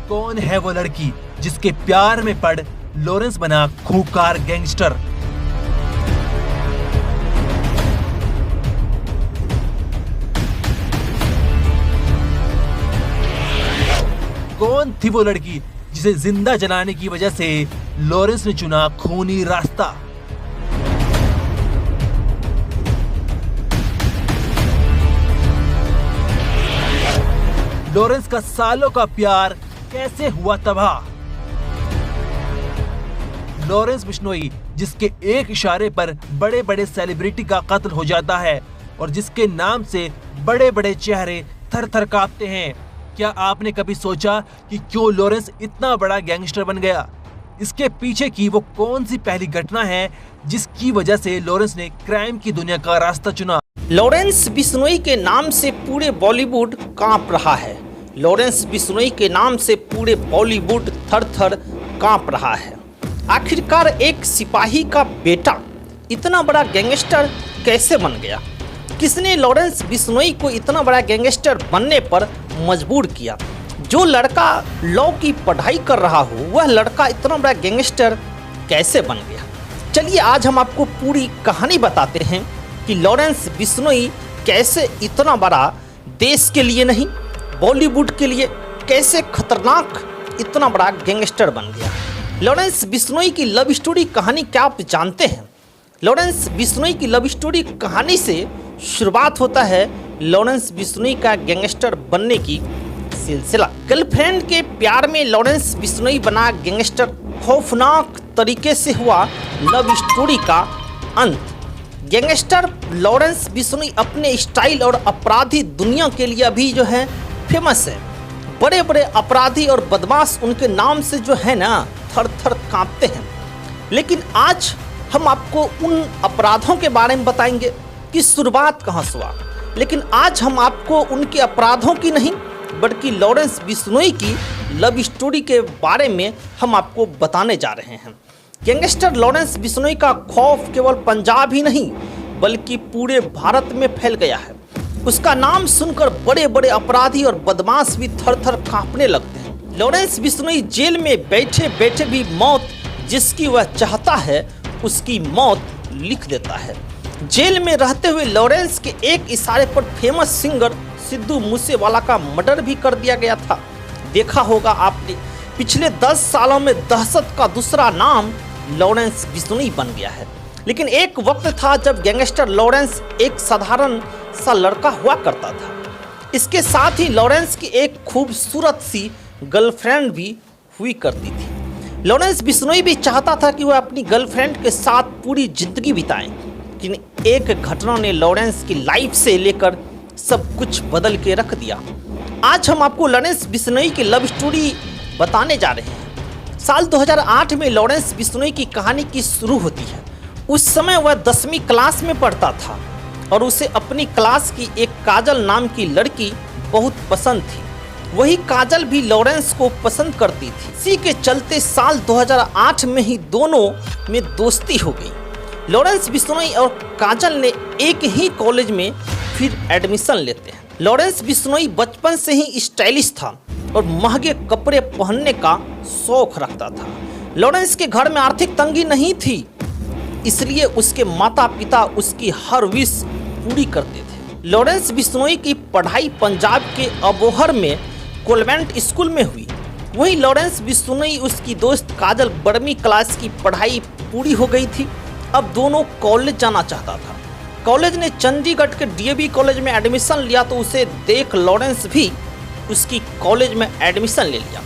कौन है वो लड़की जिसके प्यार में पड़ लॉरेंस बना खूंखार गैंगस्टर? कौन थी वो लड़की जिसे जिंदा जलाने की वजह से लॉरेंस ने चुना खूनी रास्ता? लॉरेंस का सालों का प्यार कैसे हुआ तबाह? लॉरेंस बिश्नोई, जिसके एक इशारे पर बड़े बड़े सेलिब्रिटी का कत्ल हो जाता है और जिसके नाम से बड़े बड़े चेहरे थर थर कांपते हैं, क्या आपने कभी सोचा कि क्यों लॉरेंस इतना बड़ा गैंगस्टर बन गया? इसके पीछे की वो कौन सी पहली घटना है जिसकी वजह से लॉरेंस ने क्राइम की दुनिया का रास्ता चुना? लॉरेंस बिश्नोई के नाम से पूरे बॉलीवुड कांप रहा है। लॉरेंस बिश्नोई के नाम से पूरे बॉलीवुड थर थर कांप रहा है। आखिरकार एक सिपाही का बेटा इतना बड़ा गैंगस्टर कैसे बन गया? किसने लॉरेंस बिश्नोई को इतना बड़ा गैंगस्टर बनने पर मजबूर किया? जो लड़का लॉ की पढ़ाई कर रहा हो वह लड़का इतना बड़ा गैंगस्टर कैसे बन गया? चलिए आज हम आपको पूरी कहानी बताते हैं कि लॉरेंस बिश्नोई कैसे इतना बड़ा, देश के लिए नहीं बॉलीवुड के लिए कैसे खतरनाक इतना बड़ा गैंगस्टर बन गया। लॉरेंस बिश्नोई की लव स्टोरी कहानी क्या आप जानते हैं? लॉरेंस बिश्नोई की लव स्टोरी कहानी से शुरुआत होता है लॉरेंस बिश्नोई का गैंगस्टर बनने की सिलसिला। गर्लफ्रेंड के प्यार में लॉरेंस बिश्नोई बना गैंगस्टर। खौफनाक तरीके से हुआ लव स्टोरी का अंत। गैंगस्टर लॉरेंस बिश्नोई अपने स्टाइल और अपराधी दुनिया के लिए अभी जो है फेमस है। बड़े बड़े अपराधी और बदमाश उनके नाम से जो है ना थर थर कांपते हैं। लेकिन आज हम आपको उन अपराधों के बारे में बताएंगे कि शुरुआत कहाँ से हुआ। लेकिन आज हम आपको उनके अपराधों की नहीं बल्कि लॉरेंस बिश्नोई की लव स्टोरी के बारे में हम आपको बताने जा रहे हैं। गैंगस्टर लॉरेंस बिश्नोई का खौफ केवल पंजाब ही नहीं बल्कि पूरे भारत में फैल गया है। उसका नाम सुनकर बड़े बड़े अपराधी और बदमाश भी थर थर कांपने लगते हैं। लॉरेंस बिश्नोई जेल में बैठे बैठे भी मौत जिसकी वह चाहता है उसकी मौत लिख देता है। जेल में रहते हुए लॉरेंस के एक इशारे पर फेमस सिंगर सिद्धू मूसेवाला का मर्डर भी कर दिया गया था। देखा होगा आपने, पिछले 10 सालों में दहशत का दूसरा नाम लॉरेंस बिश्नोई बन गया है। लेकिन एक वक्त था जब गैंगस्टर लॉरेंस एक साधारण सा लड़का हुआ करता था। इसके साथ ही लॉरेंस की एक खूबसूरत सी गर्लफ्रेंड भी हुई करती थी। लॉरेंस बिश्नोई भी चाहता था कि वह अपनी गर्लफ्रेंड के साथ पूरी जिंदगी बिताएं। लेकिन एक घटना ने लॉरेंस की लाइफ से लेकर सब कुछ बदल के रख दिया। आज हम आपको लॉरेंस बिश्नोई की लव स्टोरी बताने जा रहे हैं। साल 2008 में लॉरेंस बिश्नोई की कहानी की शुरू होती है। उस समय वह 10वीं क्लास में पढ़ता था और उसे अपनी क्लास की एक काजल नाम की लड़की बहुत पसंद थी। वही काजल भी लॉरेंस को पसंद करती थी। इसी के चलते साल 2008 में ही दोनों में दोस्ती हो गई। लॉरेंस बिश्नोई और काजल ने एक ही कॉलेज में फिर एडमिशन लेते हैं। लॉरेंस बिश्नोई बचपन से ही स्टाइलिश था और महंगे कपड़े पहनने का शौक रखता था। लॉरेंस के घर में आर्थिक तंगी नहीं थी, इसलिए उसके माता पिता उसकी हर विश पूरी करते थे। लॉरेंस बिश्नोई की पढ़ाई पंजाब के अबोहर में कॉन्वेंट स्कूल में हुई। वहीं लॉरेंस बिश्नोई उसकी दोस्त काजल 12वीं क्लास की पढ़ाई पूरी हो गई थी। अब दोनों कॉलेज जाना चाहता था। कॉलेज ने चंडीगढ़ के डीएवी कॉलेज में एडमिशन लिया तो उसे देख लॉरेंस भी उसकी कॉलेज में एडमिशन ले लिया।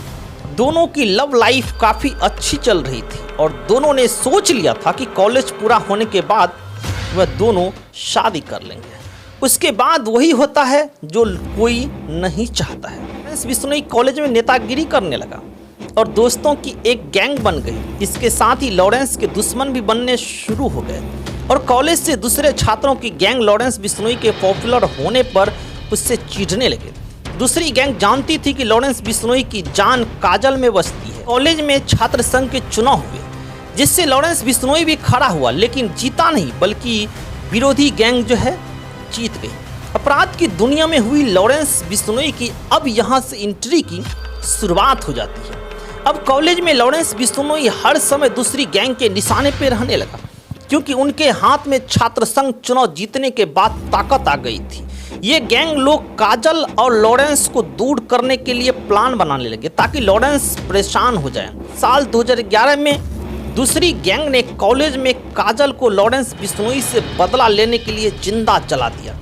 दोनों की लव लाइफ काफ़ी अच्छी चल रही थी और दोनों ने सोच लिया था कि कॉलेज पूरा होने के बाद वह दोनों शादी कर लेंगे। उसके बाद वही होता है जो कोई नहीं चाहता है। लॉरेंस बिश्नोई कॉलेज में नेतागिरी करने लगा और दोस्तों की एक गैंग बन गई। इसके साथ ही लॉरेंस के दुश्मन भी बनने शुरू हो गए और कॉलेज से दूसरे छात्रों की गैंग लॉरेंस बिश्नोई के पॉपुलर होने पर उससे चिढ़ने लगे। दूसरी गैंग जानती थी कि लॉरेंस बिश्नोई की जान काजल में बसती है। कॉलेज में छात्र संघ के चुनाव हुए जिससे लॉरेंस बिश्नोई भी खड़ा हुआ, लेकिन जीता नहीं बल्कि विरोधी गैंग जो है जीत गई। अपराध की दुनिया में हुई लॉरेंस बिश्नोई की अब यहाँ से एंट्री की शुरुआत हो जाती है। अब कॉलेज में लॉरेंस बिश्नोई हर समय दूसरी गैंग के निशाने पर रहने लगा, क्योंकि उनके हाथ में छात्र संघ चुनाव जीतने के बाद ताकत आ गई थी। ये गैंग लोग काजल और लॉरेंस को दूर करने के लिए प्लान बनाने लगे ताकि लॉरेंस परेशान हो जाए। साल 2011 में दूसरी गैंग ने कॉलेज में काजल को लॉरेंस बिश्नोई से बदला लेने के लिए जिंदा जला दिया।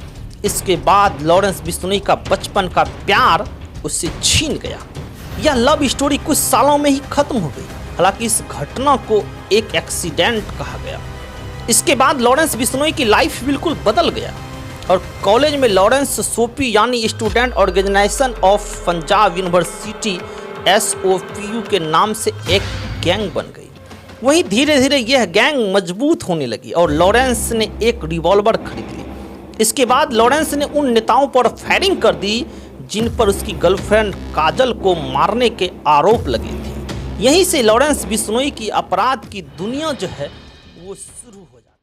इसके बाद लॉरेंस बिश्नोई का बचपन का प्यार उससे छीन गया। यह लव स्टोरी कुछ सालों में ही खत्म हो गई। हालांकि इस घटना को एक एक्सीडेंट कहा गया। इसके बाद लॉरेंस बिश्नोई की लाइफ बिल्कुल बदल गया और कॉलेज में लॉरेंस सोपी यानी student organisation of Punjab university SOPU के नाम से एक गैंग बन गई। वहीं धीरे धीरे यह गैंग मजबूत होने लगी और लॉरेंस ने एक रिवॉल्वर खरीद ली। इसके बाद लॉरेंस ने उन नेताओं पर फायरिंग कर दी जिन पर उसकी गर्लफ्रेंड काजल को मारने के आरोप लगे थे। यहीं से लॉरेंस बिश्नोई की अपराध की दुनिया जो है वो शुरू हो जाती है।